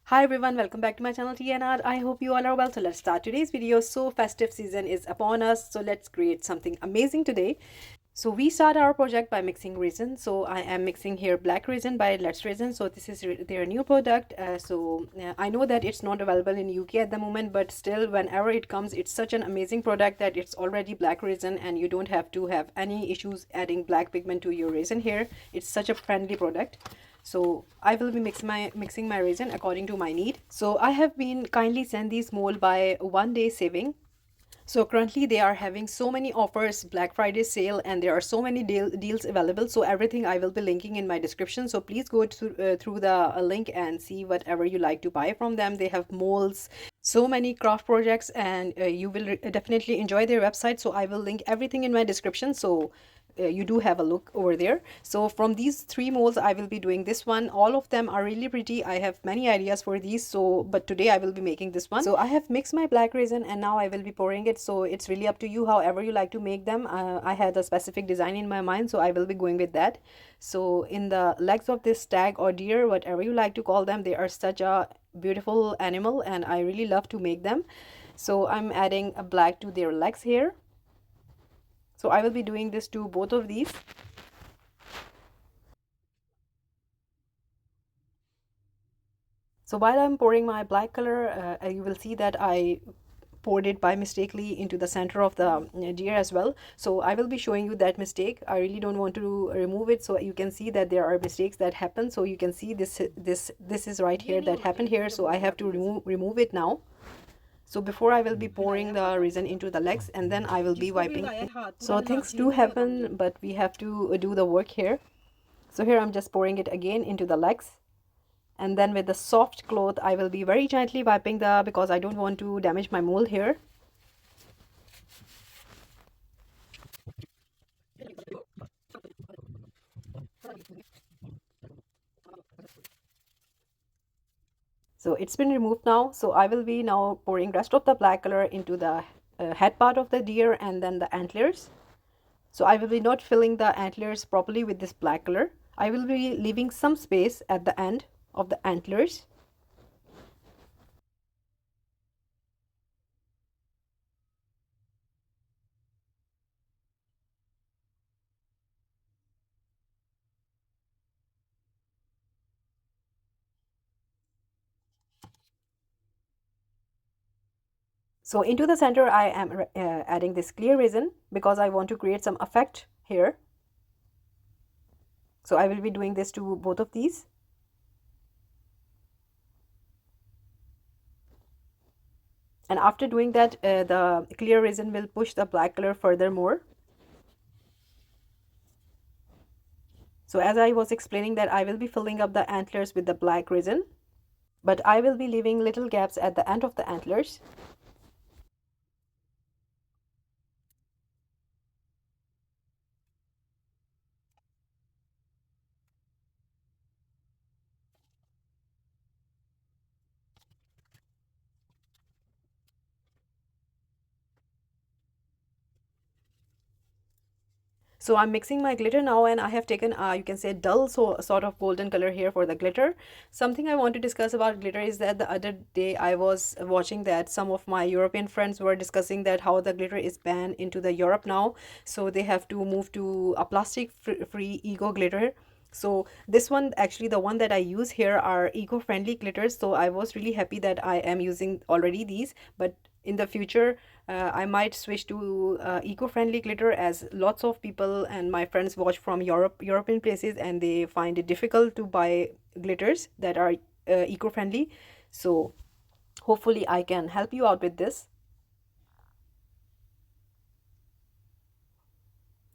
Hi everyone, welcome back to my channel TNR. I hope you all are well. So let's start today's video. So festive season is upon us. So let's create something amazing today. So we start our project by mixing resin. So I am mixing here black resin by Let's Resin. So this is their new product. I know that it's not available in UK at the moment, but still whenever it comes, it's such an amazing product that it's already black resin and you don't have to have any issues adding black pigment to your resin here. It's such a friendly product. So I will be mixing my resin according to my need. So I have been kindly sent these mold by Onedaysaving. So currently they are having so many offers, Black Friday sale, and there are so many deals available. So everything I will be linking in my description. So please go through the link and see whatever you like to buy from them. They have molds, so many craft projects, and you will definitely enjoy their website. So I will link everything in my description. So you do have a look over there. So from these three molds I will be doing this one. All of them are really pretty. I have many ideas for these, so but today I will be making this one. So I have mixed my black resin and now I will be pouring it. So it's really up to you however you like to make them. I had a specific design in my mind, so I will be going with that. So in the legs of this stag or deer, whatever you like to call them, they are such a beautiful animal and I really love to make them. So I'm adding a black to their legs here. So I will be doing this to both of these. So while I'm pouring my black color, you will see that I poured it by mistakenly into the center of the deer as well. So I will be showing you that mistake. I really don't want to remove it, so you can see that there are mistakes that happen. So you can see this is right here that happened here. So I have to remove it now. So before I will be pouring the resin into the legs and then I will be wiping. So things do happen, but we have to do the work here. So here I'm just pouring it again into the legs. And then with the soft cloth, I will be very gently wiping because I don't want to damage my mold here. So it's been removed now. So I will be now pouring rest of the black color into the head part of the deer and then the antlers. So I will be not filling the antlers properly with this black color. I will be leaving some space at the end of the antlers. So into the center, I am adding this clear resin because I want to create some effect here. So I will be doing this to both of these. And after doing that, the clear resin will push the black color furthermore. So as I was explaining that I will be filling up the antlers with the black resin, but I will be leaving little gaps at the end of the antlers. So I'm mixing my glitter now and I have taken you can say dull sort of golden color here for the glitter. Something I want to discuss about glitter is that the other day I was watching that some of my European friends were discussing that how the glitter is banned into the Europe now. So they have to move to a plastic free eco glitter. So this one, actually the one that I use here are eco-friendly glitters. So I was really happy that I am using already these, but in the future I might switch to eco-friendly glitter as lots of people and my friends watch from European places and they find it difficult to buy glitters that are eco-friendly. So hopefully I can help you out with this.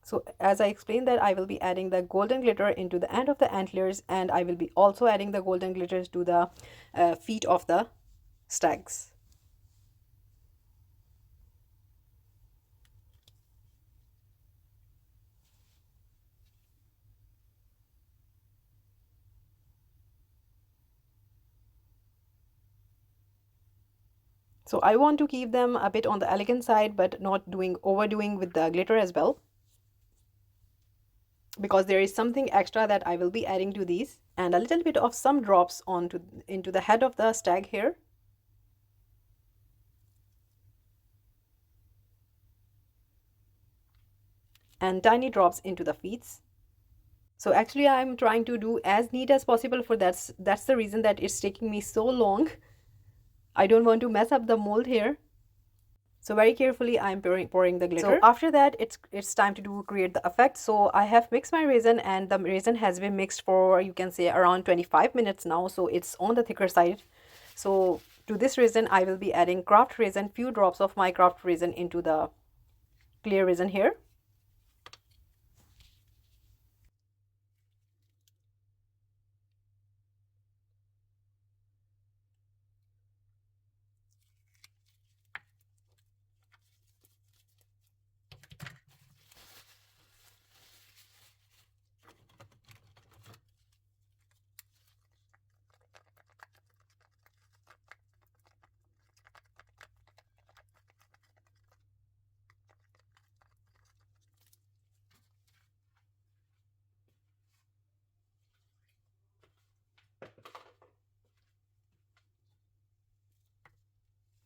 So as I explained that I will be adding the golden glitter into the end of the antlers and I will be also adding the golden glitters to the feet of the stags. So I want to keep them a bit on the elegant side, but not overdoing with the glitter as well. because there is something extra that I will be adding to these, and a little bit of some drops onto into the head of the stag here. And tiny drops into the feet. So actually I'm trying to do as neat as possible, for that's the reason that it's taking me so long. I don't want to mess up the mold here. So very carefully I'm pouring the glitter. So after that it's time to create the effect. So I have mixed my resin, and the resin has been mixed for, you can say, around 25 minutes now, so it's on the thicker side. So to this resin I will be adding craft resin, few drops of my craft resin into the clear resin here.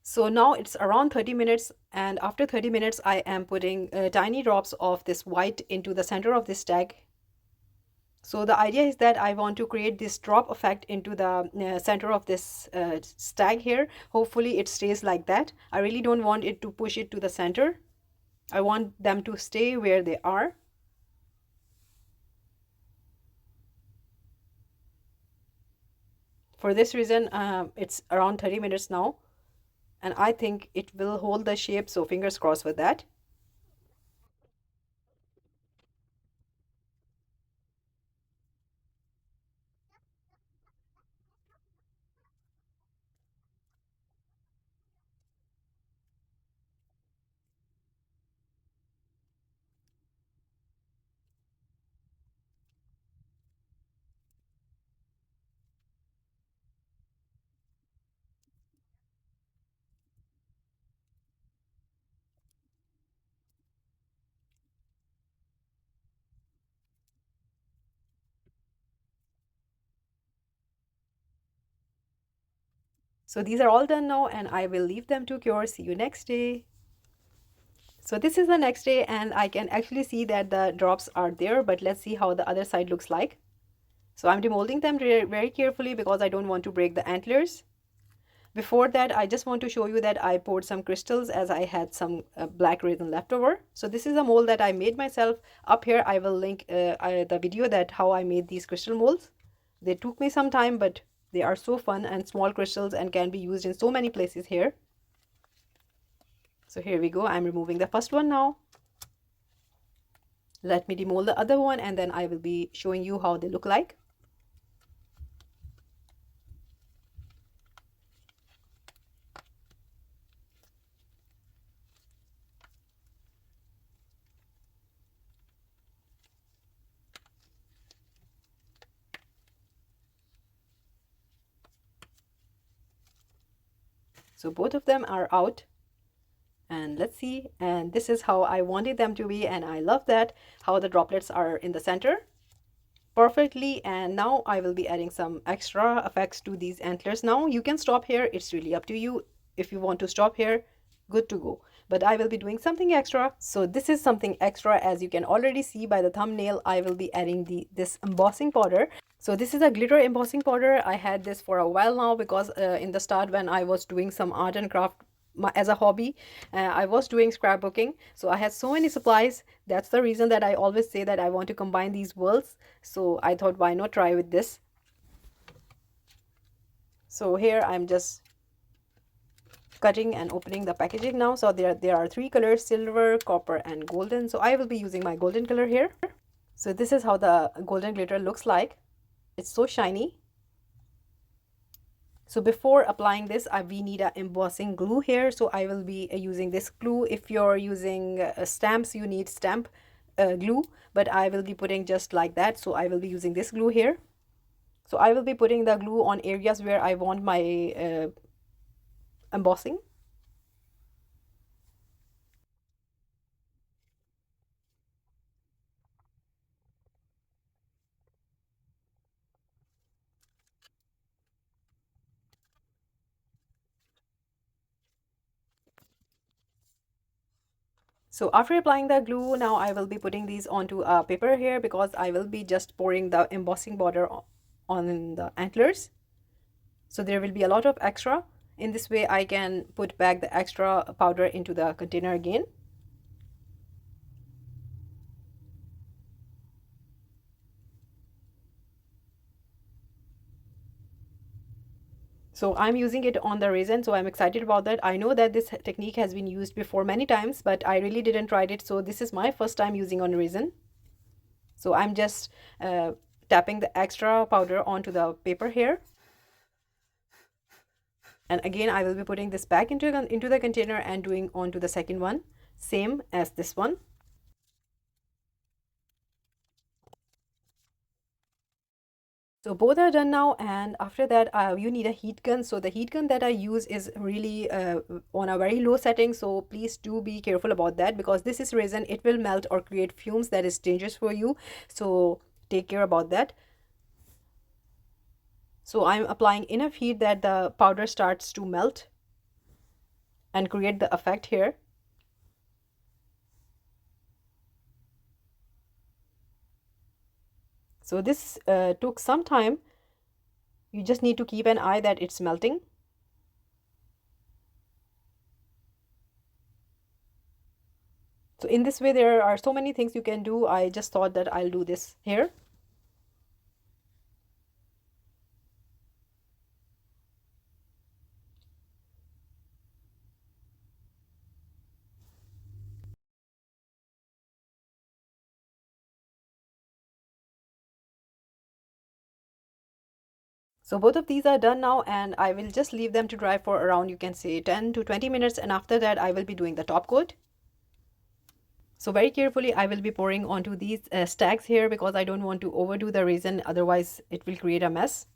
So now it's around 30 minutes, and after 30 minutes I am putting tiny drops of this white into the center of this tag. So the idea is that I want to create this drop effect into the center of this stag here. Hopefully it stays like that. I really don't want it to push it to the center. I want them to stay where they are. For this reason, it's around 30 minutes now, and I think it will hold the shape, so fingers crossed with that. So these are all done now, and I will leave them to cure. See you next day. So this is the next day, and I can actually see that the drops are there, but let's see how the other side looks like. So I'm demolding them very carefully because I don't want to break the antlers. Before that, I just want to show you that I poured some crystals, as I had some black resin left over. So this is a mold that I made myself. Up here I will link the video that how I made these crystal molds. They took me some time, but they are so fun, and small crystals, and can be used in so many places here. So here we go. I'm removing the first one now. Let me demold the other one, and then I will be showing you how they look like. So both of them are out, and let's see. And this is how I wanted them to be, and I love that how the droplets are in the center perfectly. And now I will be adding some extra effects to these antlers. Now you can stop here, it's really up to you. If you want to stop here, good to go, but I will be doing something extra. So this is something extra, as you can already see by the thumbnail. I will be adding this embossing powder. So this is a glitter embossing powder. I had this for a while now, because in the start, when I was doing some art and craft as a hobby, I was doing scrapbooking, so I had so many supplies. That's the reason that I always say that I want to combine these worlds. So I thought, why not try with this? So here I'm just cutting and opening the packaging now. So there are three colors: silver, copper, and golden. So I will be using my golden color here. So this is how the golden glitter looks like. It's so shiny. So before applying this, we need a embossing glue here. So I will be using this glue. If you're using stamps, you need stamp glue, but I will be putting just like that. So I will be using this glue here. So I will be putting the glue on areas where I want my embossing. So after applying the glue, now I will be putting these onto a paper here, because I will be just pouring the embossing powder on the antlers. So there will be a lot of extra. In this way I can put back the extra powder into the container again. So I'm using it on the resin, so I'm excited about that. I know that this technique has been used before many times, but I really didn't try it, so this is my first time using on resin. So I'm just tapping the extra powder onto the paper here. And again I will be putting this back into the container and doing onto the second one, same as this one. So both are done now, and after that you need a heat gun. So the heat gun that I use is really on a very low setting, so please do be careful about that, because this is resin, it will melt or create fumes that is dangerous for you, so take care about that. So I'm applying enough heat that the powder starts to melt and create the effect here. So this took some time. You just need to keep an eye that it's melting. So in this way there are so many things you can do. I just thought that I'll do this here. So both of these are done now, and I will just leave them to dry for around, you can say, 10 to 20 minutes, and after that I will be doing the top coat. So very carefully I will be pouring onto these stacks here, because I don't want to overdo the resin, otherwise it will create a mess.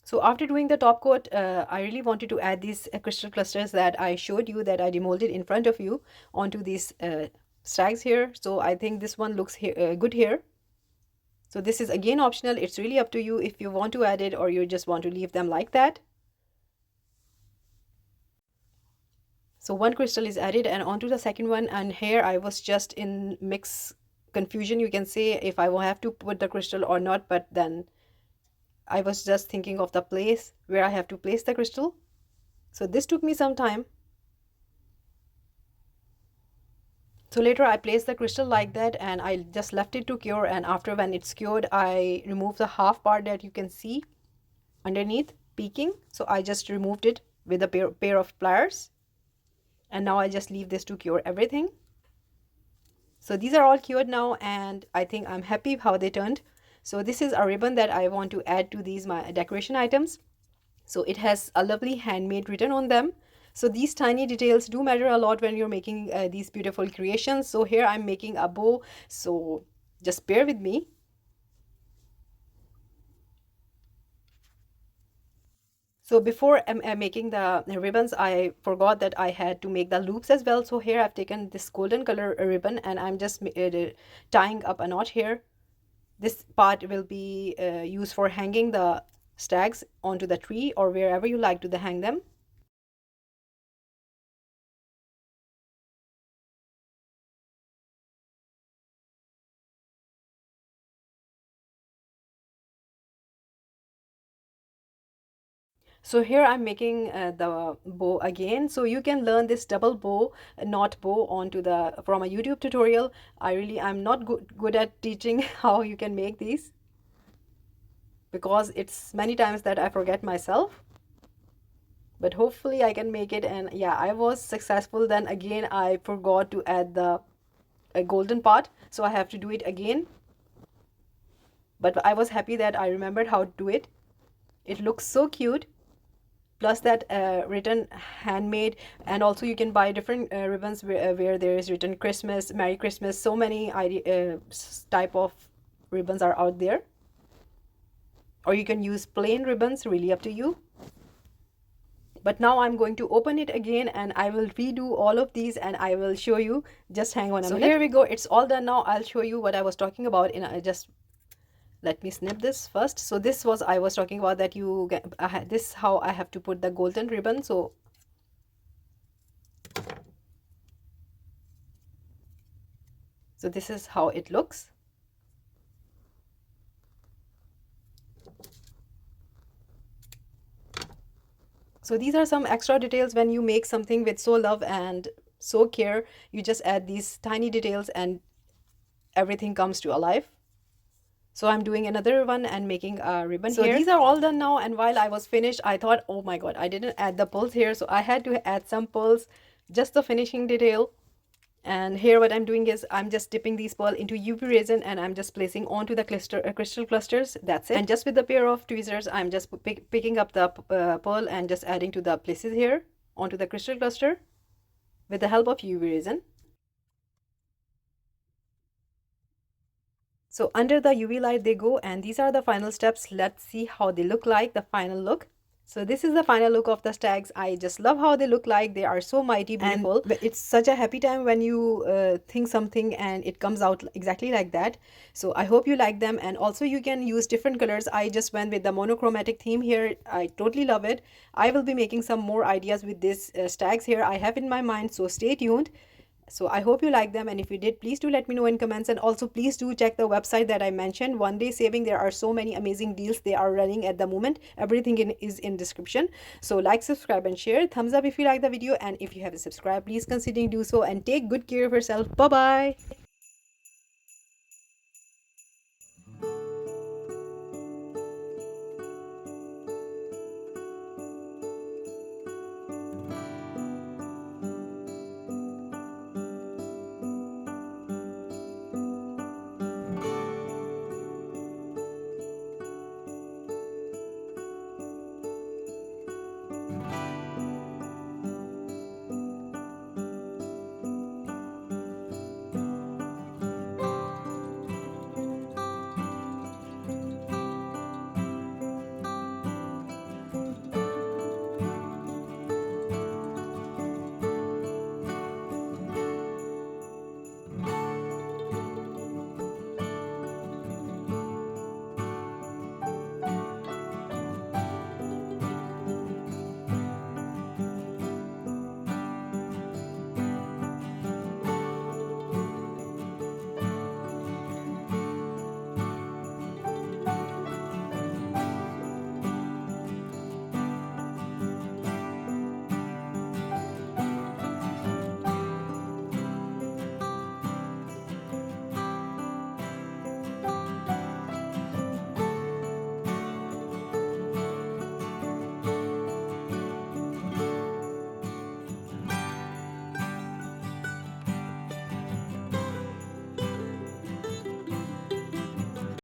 So after doing the top coat, I really wanted to add these crystal clusters that I showed you, that I demolded in front of you, onto these stacks here. So I think this one looks good here. So this is again optional. It's really up to you if you want to add it or you just want to leave them like that. So one crystal is added, and onto the second one, and here I was just in mix confusion, you can say, if I will have to put the crystal or not, but then I was just thinking of the place where I have to place the crystal. So this took me some time. So later I placed the crystal like that, and I just left it to cure, and after, when it's cured, I removed the half part that you can see underneath peeking. So I just removed it with a pair of pliers, and now I just leave this to cure everything. So these are all cured now, and I think I'm happy how they turned. So this is a ribbon that I want to add to these my decoration items. So it has a lovely handmade written on them. So these tiny details do matter a lot when you're making these beautiful creations. So here I'm making a bow, so just bear with me. So before making the ribbons, I forgot that I had to make the loops as well. So here I've taken this golden color ribbon, and I'm just tying up a knot here. This part will be used for hanging the stags onto the tree or wherever you like to hang them. So here I'm making the bow again. So you can learn this double bow, knot bow onto the from a YouTube tutorial. I'm not good at teaching how you can make these, because it's many times that I forget myself. But hopefully I can make it, and yeah, I was successful. Then again I forgot to add the golden part, so I have to do it again. But I was happy that I remembered how to do it. It looks so cute. plus that written handmade. And also you can buy different ribbons where there is written Christmas, Merry Christmas. So many type of ribbons are out there, or you can use plain ribbons, really up to you. But now I'm going to open it again and I will redo all of these and I will show you. Just hang on a minute. So here we go, it's all done now. I'll show you what I was talking about in just let me snip this first. So this was I was talking about that you get this how I have to put the golden ribbon. So this is how it looks. So these are some extra details when you make something with so love and so care. You just add these tiny details and everything comes to alive. So I'm doing another one and making a ribbon here. So these are all done now, and while I was finished, I thought, oh my god, I didn't add the pearls here. So I had to add some pearls, just the finishing detail. And here what I'm doing is I'm just dipping these pearls into UV resin and I'm just placing onto the crystal clusters. That's it. And just with a pair of tweezers, I'm just picking up the pearl and just adding to the places here onto the crystal cluster with the help of UV resin. So under the UV light they go, and these are the final steps. Let's see how they look like, the final look. So this is the final look of the stags. I just love how they look like. They are so mighty beautiful. And it's such a happy time when you think something and it comes out exactly like that. So I hope you like them, and also you can use different colors. I just went with the monochromatic theme here. I totally love it. I will be making some more ideas with these stags here I have in my mind, so stay tuned. So I hope you like them, and if you did, please do let me know in comments. And also please do check the website that I mentioned, Onedaysaving. There are so many amazing deals they are running at the moment. Everything is in description. So like, subscribe and share. Thumbs up if you like the video, and if you haven't subscribed, please consider do so, and take good care of yourself. Bye bye.